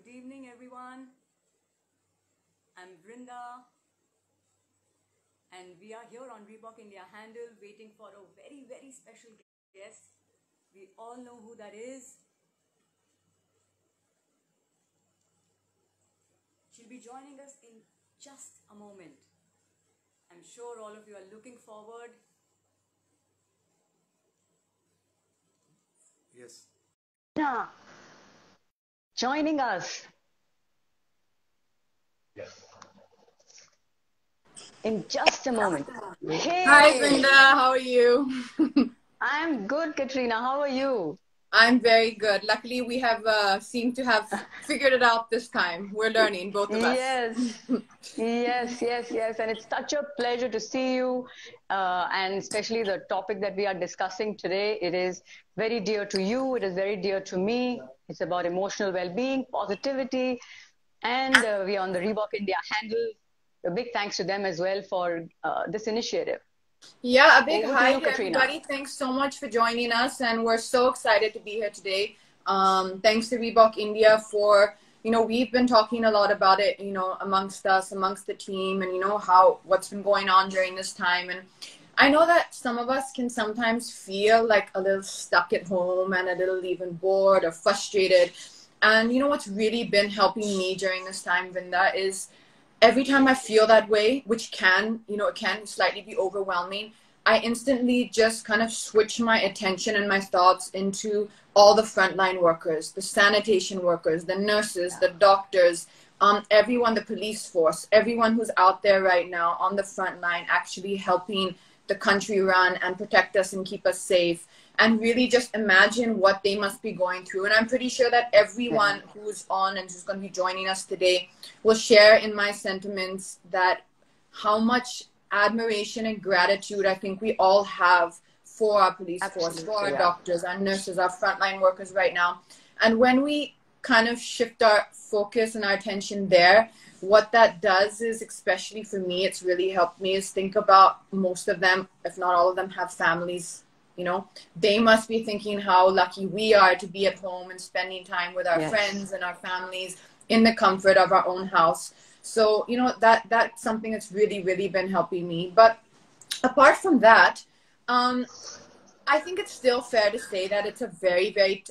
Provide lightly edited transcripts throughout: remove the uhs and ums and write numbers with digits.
Good evening, everyone. I'm Vrinda, and we are here on Reebok India handle waiting for a very, very special guest. We all know who that is. She'll be joining us in just a moment. I'm sure all of you are looking forward. Yes. Yeah, joining us in just a moment. Hi, Hey, Brenda. How are you? I'm good, Katrina. How are you? I'm very good. Luckily, we have seemed to have figured it out this time. We're learning, both of us. Yes, yes. And it's such a pleasure to see you. And especially the topic that we are discussing today. It is very dear to you. It is very dear to me. It's about emotional well-being, positivity. And we are on the Reebok India handle. A big thanks to them as well for this initiative. Yeah, a big Over to hi you, to Katrina. everybody. Thanks so much for joining us, and we're so excited to be here today. Thanks to Reebok India for, we've been talking a lot about it, amongst us, amongst the team, and what's been going on during this time. And I know that some of us can sometimes feel like a little stuck at home and a little even bored or frustrated. And what's really been helping me during this time, Vinda, is every time I feel that way, which it can slightly be overwhelming, I instantly just kind of switch my attention and my thoughts into all the frontline workers, the sanitation workers, the nurses, the doctors, everyone, the police force, everyone who's out there right now on the front line actually helping the country run and protect us and keep us safe. And really just imagine what they must be going through. And I'm pretty sure that everyone who's on and who's going to be joining us today will share in my sentiments that how much admiration and gratitude I think we all have for our police force, for our doctors, our nurses, our frontline workers right now. And when we kind of shift our focus and our attention there, what that does is, especially for me, it's really helped me is think about most of them, if not all of them, have families. They must be thinking how lucky we are to be at home and spending time with our friends and our families in the comfort of our own house. So, that's something that's really, really been helping me. But apart from that, I think it's still fair to say that it's a very, very,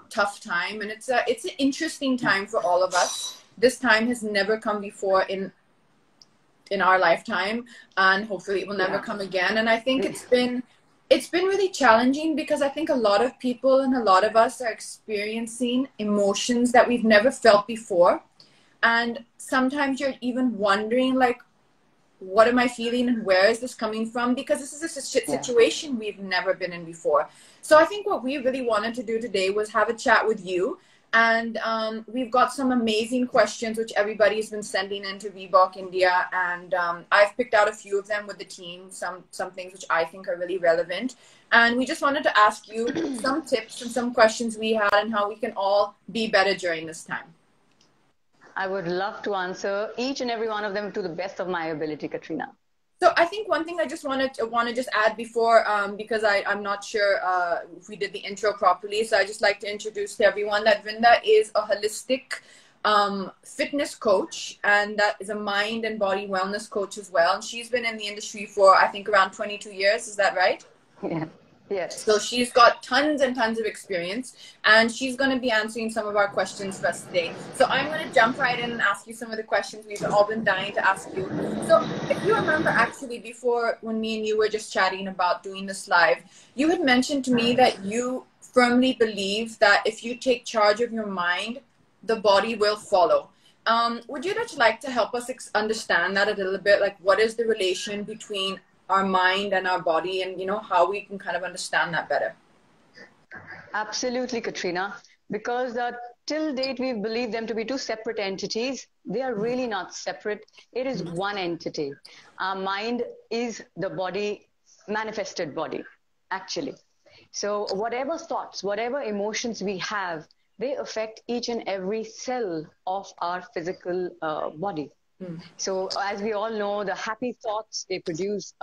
tough time. And it's an interesting time for all of us. This time has never come before in our lifetime, and hopefully it will never come again. And I think it's been really challenging because I think a lot of people and a lot of us are experiencing emotions that we've never felt before. And sometimes you're even wondering, like, what am I feeling and where is this coming from? Because this is a situation we've never been in before. So I think what we really wanted to do today was have a chat with you. And we've got some amazing questions which everybody's been sending into Reebok India, and I've picked out a few of them with the team, some things which I think are really relevant. And we just wanted to ask you some tips and some questions we had and how we can all be better during this time. I would love to answer each and every one of them to the best of my ability, Katrina. So I think one thing I just want to just add before, because I'm not sure if we did the intro properly. So I just like to introduce to everyone that Vrinda is a holistic fitness coach, and that is a mind and body wellness coach as well. And she's been in the industry for, I think, around 22 years. Is that right? Yeah. Yes. So she's got tons and tons of experience, and she's going to be answering some of our questions for us today. So I'm going to jump right in and ask you some of the questions we've all been dying to ask you. So if you remember, actually, before, when me and you were just chatting about doing this live, you had mentioned to me that you firmly believe that if you take charge of your mind, the body will follow. Would you just like to help us understand that a little bit? Like, what is the relation between our mind and our body, and how we can kind of understand that better? Absolutely, Katrina. Because till date we've believed them to be two separate entities. They are really not separate. It is one entity. Our mind is the body, manifested body, actually. So whatever thoughts, whatever emotions we have, they affect each and every cell of our physical body. So as we all know, the happy thoughts, they produce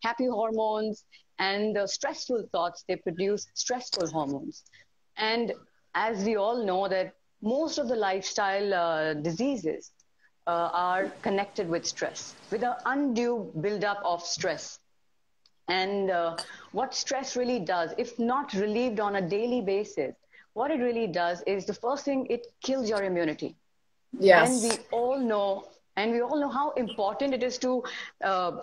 happy hormones, and the stressful thoughts, they produce stressful hormones. And as we all know that most of the lifestyle diseases are connected with stress, with an undue buildup of stress. And what stress really does, if not relieved on a daily basis, what it really does is, the first thing, it kills your immunity. Yes. And we all know how important it is to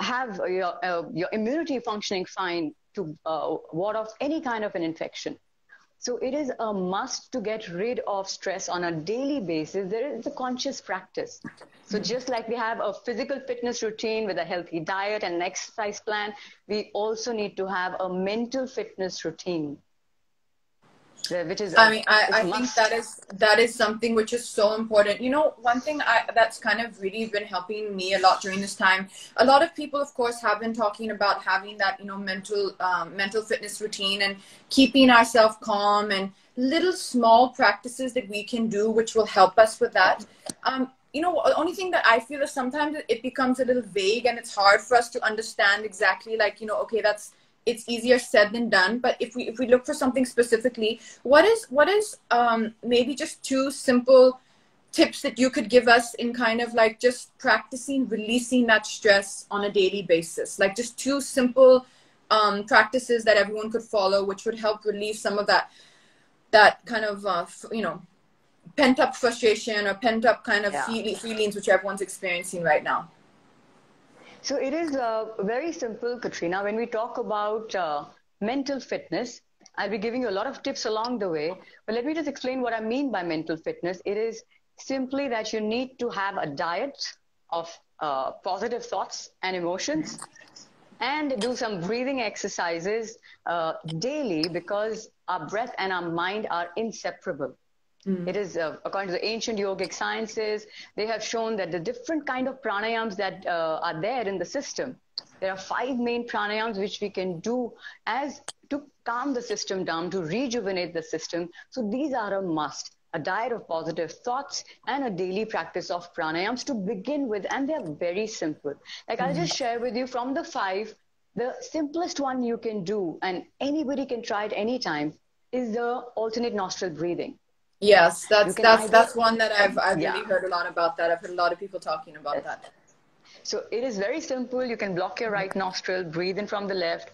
have your immunity functioning fine to ward off any kind of an infection. So it is a must to get rid of stress on a daily basis. There is a conscious practice. So just like we have a physical fitness routine with a healthy diet and an exercise plan, we also need to have a mental fitness routine. Which is I think that is something which is so important. You know, one thing that's kind of really been helping me a lot during this time. A lot of people, of course, have been talking about having that, you know, mental fitness routine and keeping ourselves calm, and little small practices that we can do which will help us with that. You know, the only thing that I feel is sometimes it becomes a little vague, and it's hard for us to understand exactly, like, you know, okay, it's easier said than done. But if we look for something specifically, what is maybe just 2 simple tips that you could give us in kind of like just practicing releasing that stress on a daily basis? Like just 2 simple practices that everyone could follow, which would help relieve some of that kind of you know, pent up frustration or pent up kind of feelings which everyone's experiencing right now. So it is very simple, Katrina. When we talk about mental fitness, I'll be giving you a lot of tips along the way. But let me just explain what I mean by mental fitness. It is simply that you need to have a diet of positive thoughts and emotions, and do some breathing exercises daily, because our breath and our mind are inseparable. It is, according to the ancient yogic sciences, they have shown that the different kind of pranayams that are there in the system, there are 5 main pranayams which we can do as to calm the system down, to rejuvenate the system. So these are a must. A diet of positive thoughts and a daily practice of pranayams to begin with. And they're very simple. Like I'll just share with you from the 5, the simplest one you can do, and anybody can try it anytime, is the alternate nostril breathing. Yes, that's one that I've really heard a lot about that. I've heard a lot of people talking about that. So it is very simple. You can block your right nostril, breathe in from the left,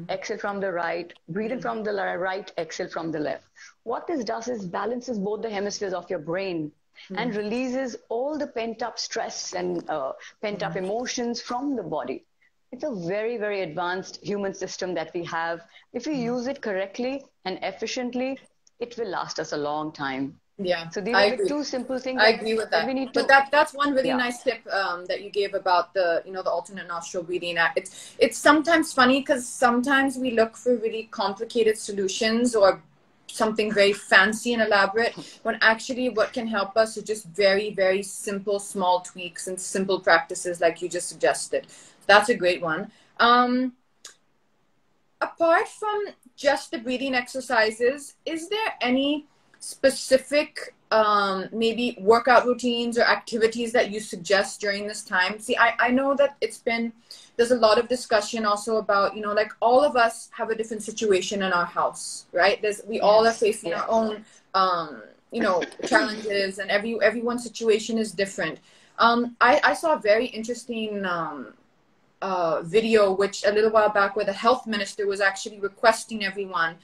exhale from the right, breathe in from the right, exhale from the left. What this does is balances both the hemispheres of your brain and releases all the pent up stress and pent up emotions from the body. It's a very, very advanced human system that we have. If we use it correctly and efficiently, it will last us a long time. Yeah. So these are the 2 simple things. I agree with that. But that's one really nice tip that you gave about the, you know, the alternate nostril breathing. It's sometimes funny because sometimes we look for really complicated solutions or something very fancy and elaborate, when actually what can help us are just very, very simple, small tweaks and simple practices like you just suggested. That's a great one. Apart from just the breathing exercises, is there any specific maybe workout routines or activities that you suggest during this time? See, I know that there's a lot of discussion also about, you know, like all of us have a different situation in our house, right? We all are facing our own, you know, challenges, and everyone's situation is different. I saw a very interesting video which a little while back, where the health minister was actually requesting everyone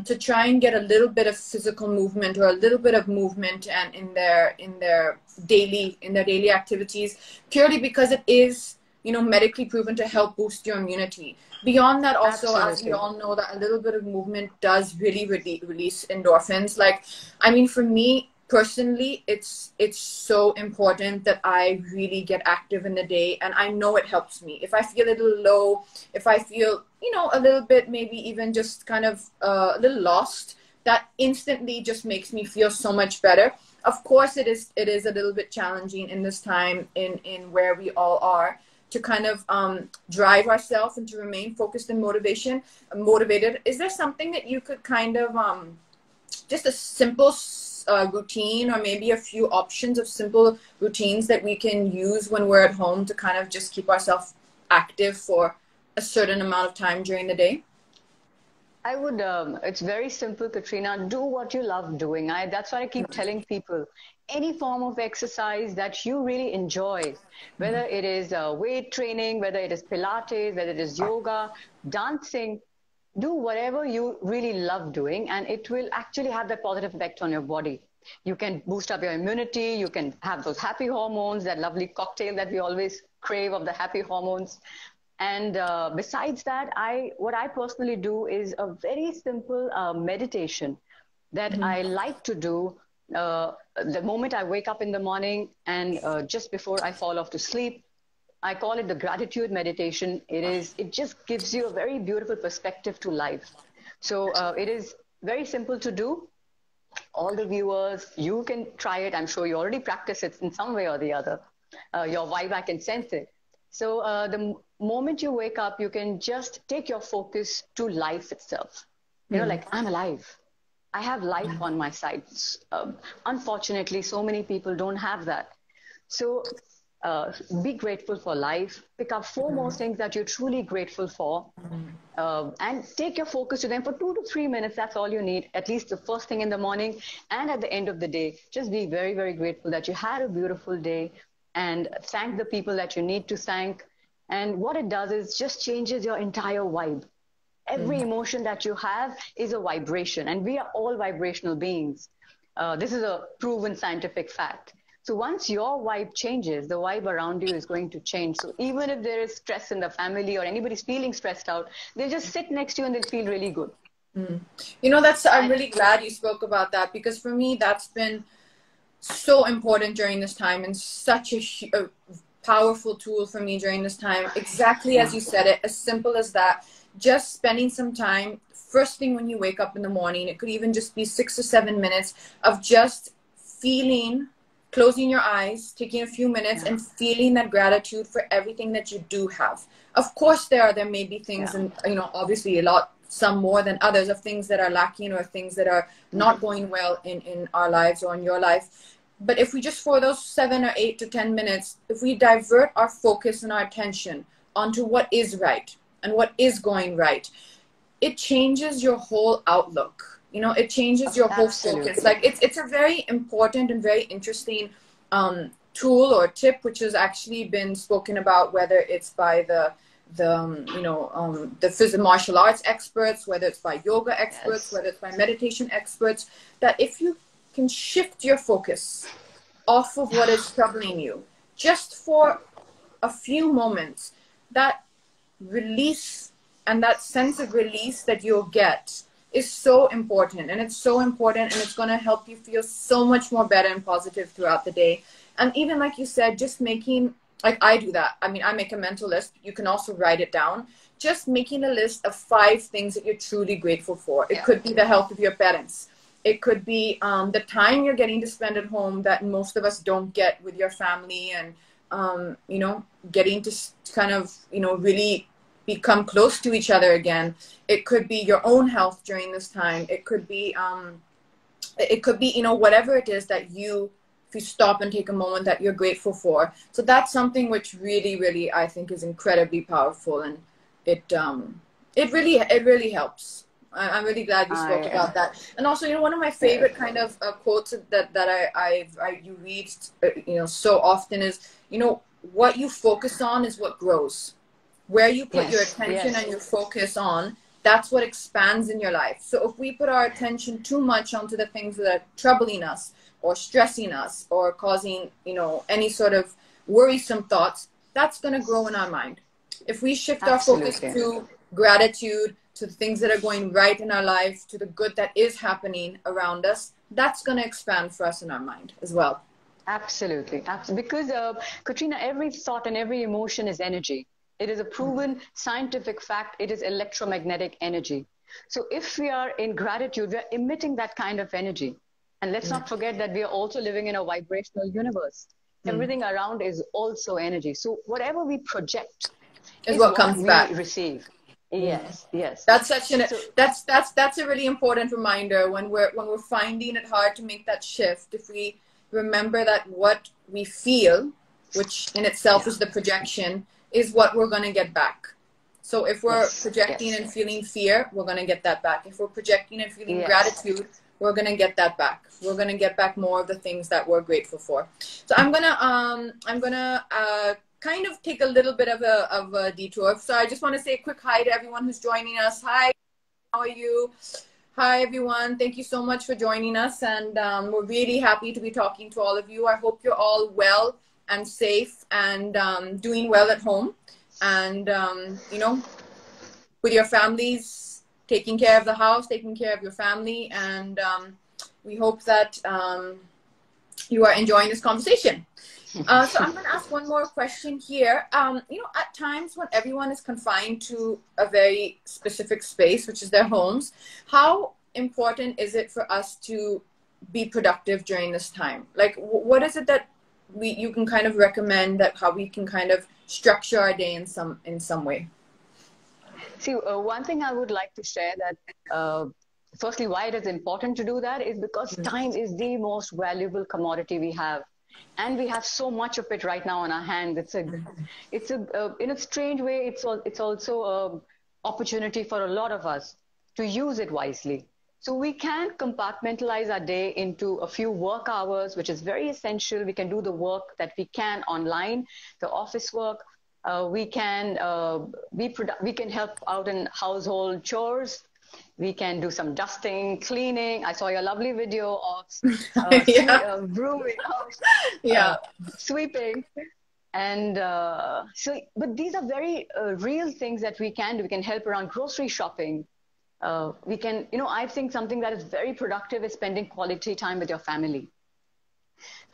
to try and get a little bit of physical movement or a little bit of movement and in their daily activities, purely because it is, you know, medically proven to help boost your immunity. Beyond that, also, as we all know, that a little bit of movement does really release endorphins. Like, I mean, for me personally, it's so important that I really get active in the day, and I know it helps me. If I feel a little low, if I feel, you know, a little bit, maybe even just kind of a little lost, that instantly just makes me feel so much better. Of course, it is a little bit challenging in this time in where we all are, to kind of drive ourselves and to remain focused and motivated. Is there something that you could kind of just a simple routine, or maybe a few options of simple routines that we can use when we're at home to kind of just keep ourselves active for a certain amount of time during the day? I would, it's very simple, Katrina. Do what you love doing. That's what I keep telling people. Any form of exercise that you really enjoy, whether it is weight training, whether it is Pilates, whether it is yoga, dancing, do whatever you really love doing, and it will actually have that positive effect on your body. You can boost up your immunity. You can have those happy hormones, that lovely cocktail that we always crave of the happy hormones. And besides that, what I personally do is a very simple meditation that I like to do the moment I wake up in the morning and just before I fall off to sleep. I call it the gratitude meditation. It just gives you a very beautiful perspective to life. So it is very simple to do. All the viewers, you can try it. I'm sure you already practice it in some way or the other. Your vibe, I can sense it. So the moment you wake up, you can just take your focus to life itself. You know, like, I'm alive. I have life on my side. Unfortunately, so many people don't have that. So be grateful for life. Pick up 4 more things that you're truly grateful for. And take your focus to them for 2 to 3 minutes. That's all you need, at least the first thing in the morning and at the end of the day. Just be very, very grateful that you had a beautiful day and thank the people that you need to thank. And what it does is just changes your entire vibe. Every emotion that you have is a vibration, and we are all vibrational beings. This is a proven scientific fact. So once your vibe changes, the vibe around you is going to change. So even if there is stress in the family or anybody's feeling stressed out, they just sit next to you and they'll feel really good. You know, I'm really glad you spoke about that, because for me, that's been so important during this time and such a powerful tool for me during this time. Exactly as you said it, as simple as that. Just spending some time, first thing when you wake up in the morning, it could even just be 6 or 7 minutes of just feeling, closing your eyes, taking a few minutes and feeling that gratitude for everything that you do have. Of course, there may be things, and you know, obviously some more than others, of things that are lacking or things that are not going well in our lives or in your life. But if we just, for those 7 or 8 to 10 minutes, if we divert our focus and our attention onto what is right and what is going right, it changes your whole outlook. You know, it changes your whole focus. Like, it's a very important and very interesting tool or tip, which has actually been spoken about, whether it's by the martial arts experts, whether it's by yoga experts, whether it's by meditation experts, that if you can shift your focus off of what is troubling you just for a few moments, that release and that sense of release that you'll get is so important. And it's so important, and it's going to help you feel so much more better and positive throughout the day. And even like you said, just making, like I do that. I mean, I make a mental list. You can also write it down. Just making a list of 5 things that you're truly grateful for. It could be the health of your parents. It could be the time you're getting to spend at home that most of us don't get with your family, and, you know, getting to kind of, you know, really become close to each other again. It could be your own health during this time. It could be, you know, whatever it is that if you stop and take a moment, that you're grateful for. So that's something which really, really, I think is incredibly powerful, and it really helps. I'm really glad you spoke about that. And also, you know, one of my favorite kind of quotes that you read, you know, so often is, you know, what you focus on is what grows. Where you put your attention and your focus on, that's what expands in your life. So if we put our attention too much onto the things that are troubling us or stressing us or causing, you know, any sort of worrisome thoughts, that's going to grow in our mind. If we shift our focus to gratitude, to the things that are going right in our life, to the good that is happening around us, that's going to expand for us in our mind as well. Absolutely. Because, Katrina, every thought and every emotion is energy. It is a proven scientific fact. It is electromagnetic energy. So if we are in gratitude, we are emitting that kind of energy. And let's not forget that we are also living in a vibrational universe. Everything around is also energy. So whatever we project is what comes back. We receive. Yes, yes. That's that's a really important reminder when we're finding it hard to make that shift. If we remember that what we feel, which in itself is the projection, is what we're going to get back. So if we're Yes, projecting yes, and feeling fear, we're going to get that back. If we're projecting and feeling yes. gratitude, we're going to get that back. We're going to get back more of the things that we're grateful for. So I'm going to kind of take a little bit of a detour. So I just want to say a quick hi to everyone who's joining us. Hi, how are you? Hi, everyone. Thank you so much for joining us. And we're really happy to be talking to all of you. I hope you're all well and safe and doing well at home. And, you know, with your families, taking care of the house, taking care of your family. And we hope that you are enjoying this conversation. So I'm going to ask one more question here. You know, at times when everyone is confined to a very specific space, which is their homes, how important is it for us to be productive during this time? Like, what is it that you can kind of recommend that how we can kind of structure our day in some way? See, one thing I would like to share that firstly, why it is important to do that is because time is the most valuable commodity we have. And we have so much of it right now on our hands. It's in a strange way, it's also an opportunity for a lot of us to use it wisely. So we can compartmentalize our day into a few work hours, which is very essential. We can do the work that we can online, the office work. We can help out in household chores. We can do some dusting, cleaning. I saw your lovely video of brooming, sweeping. And but these are very real things that we can do. We can help around grocery shopping. We can, you know, I think something that is very productive is spending quality time with your family.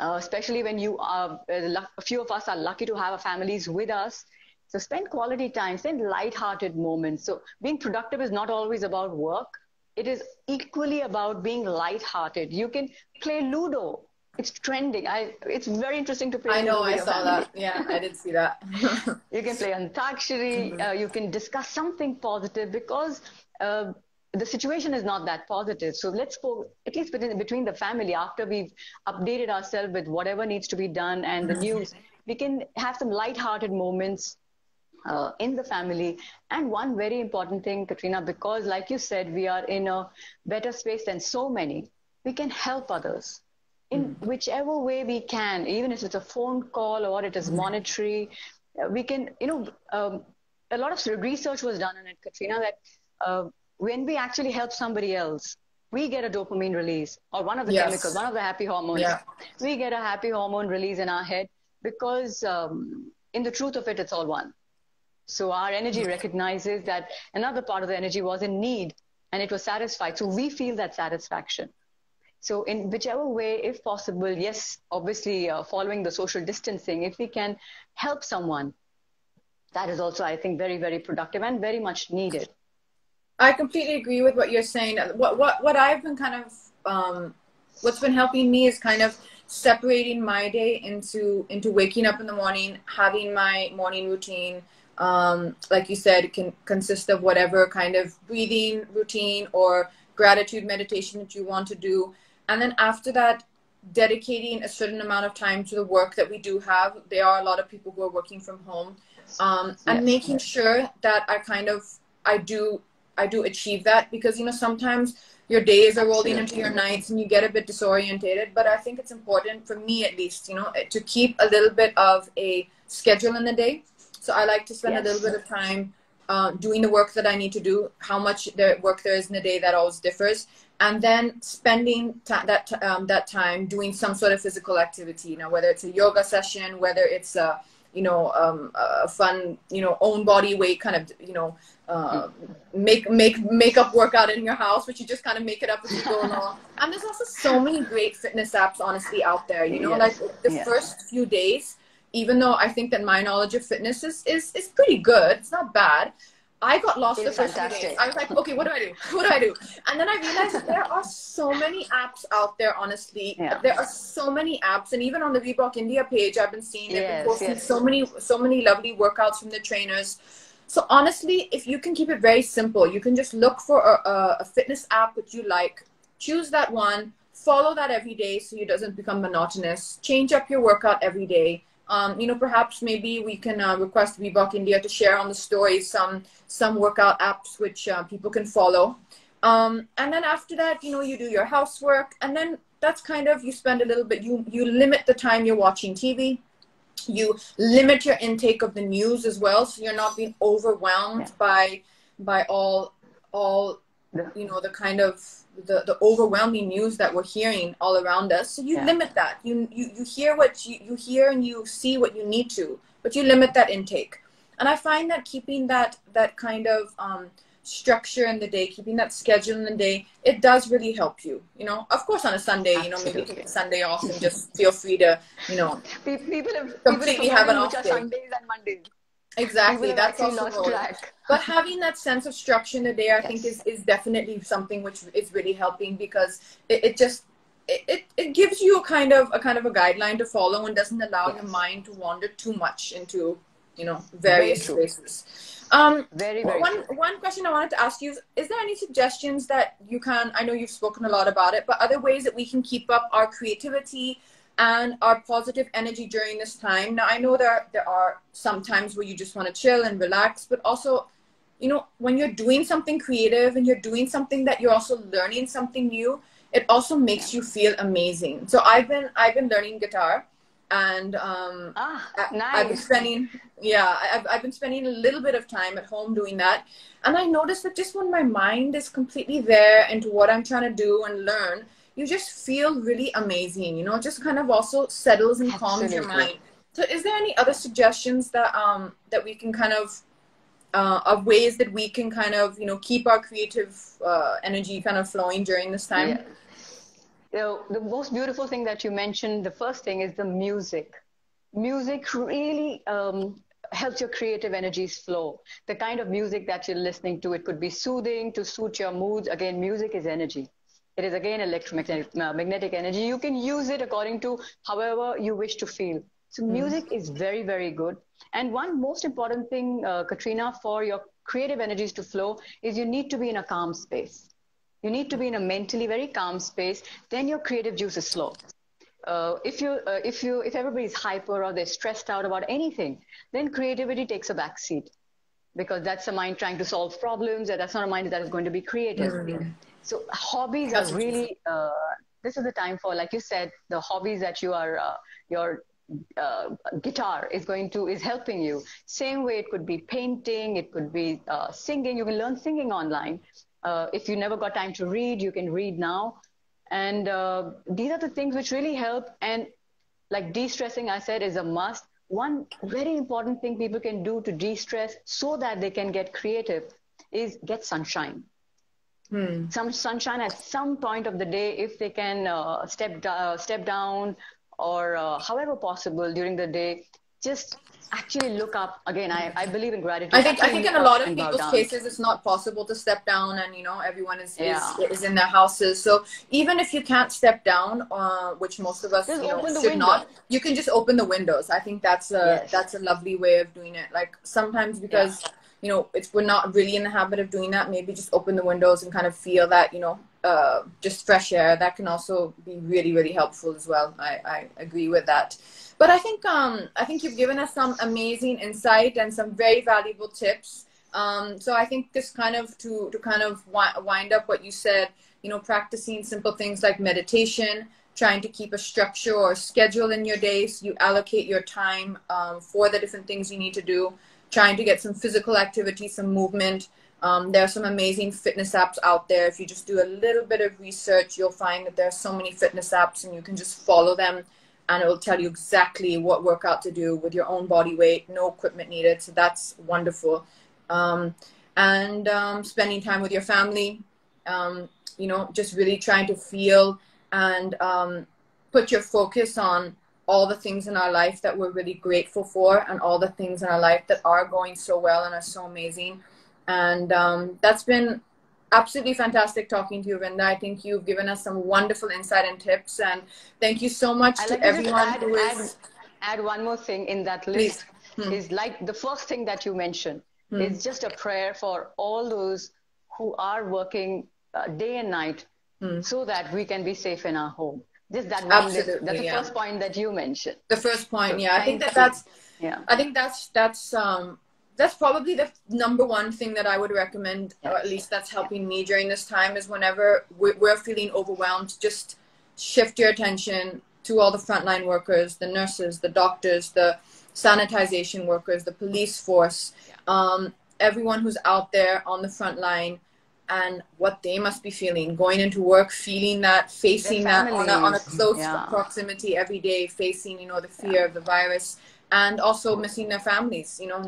Especially when you are, a few of us are lucky to have our families with us. So spend quality time, spend light-hearted moments. So being productive is not always about work. It is equally about being light-hearted. You can play Ludo. It's trending. It's very interesting to play Ludo. I know, I saw that. Yeah, I did see that. You can play Antakshari. You can discuss something positive because the situation is not that positive. So let's go, at least between the family, after we've updated ourselves with whatever needs to be done and the news, we can have some light-hearted moments in the family. And one very important thing, Katrina, because like you said, we are in a better space than so many, we can help others in whichever way we can, even if it's a phone call or it is monetary. We can, you know, a lot of research was done on it, Katrina, that when we actually help somebody else, we get a dopamine release, or one of the chemicals, one of the happy hormones. Yeah. We get a happy hormone release in our head because in the truth of it, it's all one. So our energy recognizes that another part of the energy was in need and it was satisfied. So we feel that satisfaction. So in whichever way, if possible, yes, obviously following the social distancing, if we can help someone, that is also, I think, very, very productive and very much needed. I completely agree with what you're saying. What I've been kind of, what's been helping me is kind of separating my day into waking up in the morning, having my morning routine. Like you said, it can consist of whatever kind of breathing routine or gratitude meditation that you want to do. And then after that, dedicating a certain amount of time to the work that we do have. There are a lot of people who are working from home. And making sure that I do achieve that, because, you know, sometimes your days are rolling into your nights and you get a bit disorientated. But I think it's important, for me at least, you know, to keep a little bit of a schedule in the day. So I like to spend a little bit of time doing the work that I need to do. How much work there is in a day, that always differs. And then spending that time doing some sort of physical activity, you know, whether it's a yoga session, whether it's a, you know, a fun, you know, own body weight kind of, you know, makeup workout in your house, which you just kind of make it up as you go along. And there's also so many great fitness apps, honestly, out there, you know, like the first few days, even though I think that my knowledge of fitness is pretty good, it's not bad, I got lost the first few days. I was like, okay, what do I do? What do I do? And then I realized that there are so many apps out there, honestly. There are so many apps. And even on the Reebok India page, I've been seeing they've been posting so many lovely workouts from the trainers. So honestly, if you can keep it very simple, you can just look for a fitness app that you like, choose that one, follow that every day so it doesn't become monotonous, change up your workout every day. Perhaps maybe we can request Reebok India to share on the story some workout apps which people can follow. And then after that, you do your housework, and then that's kind of, you spend a little bit, you limit the time you're watching TV. You limit your intake of the news as well, so you're not being overwhelmed by all the kind of the overwhelming news that we're hearing all around us. So you limit that. You hear what you hear, and you see what you need to, but you limit that intake. And I find that keeping that kind of structure in the day, keeping that schedule in the day, it does really help you. Of course, on a Sunday, maybe take a Sunday off and just feel free to, people completely have an off day. Sundays and Mondays. Exactly, that's also track. But having that sense of structure in the day, I think is definitely something which is really helping, because it gives you a kind of a guideline to follow, and doesn't allow your mind to wander too much into various spaces. Very one question I wanted to ask you is there any suggestions that you can, I know you've spoken a lot about it, but other ways that we can keep up our creativity and our positive energy during this time? Now, I know there are some times where you just want to chill and relax, but also, when you're doing something creative and you're doing something that you're also learning something new, it also makes you feel amazing. So I've been learning guitar, and nice. I've been spending a little bit of time at home doing that, and I noticed that just when my mind is completely there into what I'm trying to do and learn, you just feel really amazing. It just kind of also settles and calms your mind. So is there any other suggestions that that we can kind of ways that we can kind of keep our creative energy kind of flowing during this time? The most beautiful thing that you mentioned, the first thing, is the music. Music really helps your creative energies flow. The kind of music that you're listening to, it could be soothing to suit your moods. Again, music is energy. It is again electromagnetic energy. You can use it according to however you wish to feel. So music is very, very good. And one most important thing, Katrina, for your creative energies to flow is you need to be in a calm space. You need to be in a mentally very calm space. Then your creative juices flow. If everybody's hyper or they're stressed out about anything, then creativity takes a back seat, because that's the mind trying to solve problems, and that's not a mind that is going to be creative. So hobbies are really, this is the time for, like you said, the hobbies that you are, your guitar is helping you. Same way, it could be painting, it could be singing. You can learn singing online. If you never got time to read, you can read now. And these are the things which really help. And like de-stressing, I said, is a must. One very important thing people can do to de-stress so that they can get creative is get sunshine. Some sunshine at some point of the day, if they can step down, or however possible during the day, just actually look up. Again, I believe in gratitude. I think in a lot of people's cases, it's not possible to step down, and everyone is in their houses. So even if you can't step down, which most of us should not, you can just open the windows. I think that's a lovely way of doing it. Like sometimes, because we're not really in the habit of doing that, maybe just open the windows and kind of feel that just fresh air. That can also be really, really helpful as well. I agree with that. But I think you've given us some amazing insight and some very valuable tips. So I think just kind of to kind of wind up what you said, practicing simple things like meditation, trying to keep a structure or schedule in your day, so you allocate your time for the different things you need to do, trying to get some physical activity, some movement. There are some amazing fitness apps out there. If you just do a little bit of research, you'll find that there are so many fitness apps, and you can just follow them, and it will tell you exactly what workout to do with your own body weight, no equipment needed. So that's wonderful. And spending time with your family, just really trying to feel and put your focus on all the things in our life that we're really grateful for, and all the things in our life that are going so well and are so amazing. And that's been absolutely fantastic talking to you, Vrinda. I think you've given us some wonderful insight and tips, and thank you so much to everyone who is... Add one more thing in that list. Is like the first thing that you mentioned is just a prayer for all those who are working day and night so that we can be safe in our home. Just that one list. Absolutely, That's the yeah. first point that you mentioned. The first point, So yeah. I think thank that's you. Yeah. I think that's probably the number one thing that I would recommend, or at least that's helping me during this time, is whenever we're feeling overwhelmed, just shift your attention to all the frontline workers, the nurses, the doctors, the sanitization workers, the police force, everyone who's out there on the front line, and what they must be feeling, going into work, feeling that, facing that on a close proximity every day, facing, you know, the fear of the virus, and also missing their families, you know,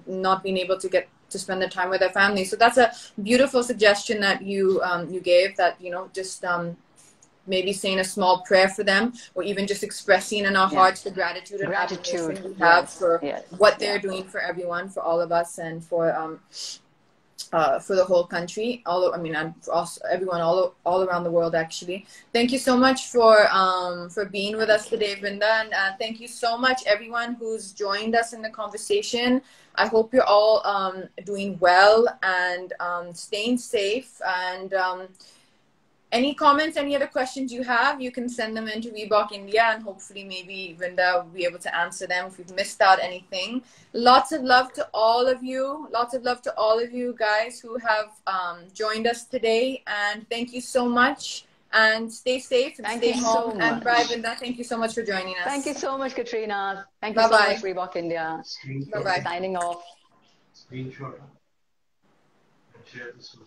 not being able to get to spend the time with their families. So that's a beautiful suggestion that you gave, that, you know, just maybe saying a small prayer for them, or even just expressing in our hearts the gratitude and admiration we have for what they're doing for everyone, for all of us, and for the whole country, and for us, everyone all around the world, actually. Thank you so much for being with us today, Vrinda, and thank you so much, everyone who's joined us in the conversation. I hope you're all doing well and staying safe. And any comments, any other questions you have, you can send them into Reebok India, and hopefully maybe Vrinda will be able to answer them if we've missed out anything. Lots of love to all of you. Lots of love to all of you guys who have joined us today. And thank you so much. And stay safe and stay home. And bye, Vrinda. Thank you so much for joining us. Thank you so much, Katrina. Thank you so much, Reebok India. Bye-bye. Signing off. Screenshot and share this with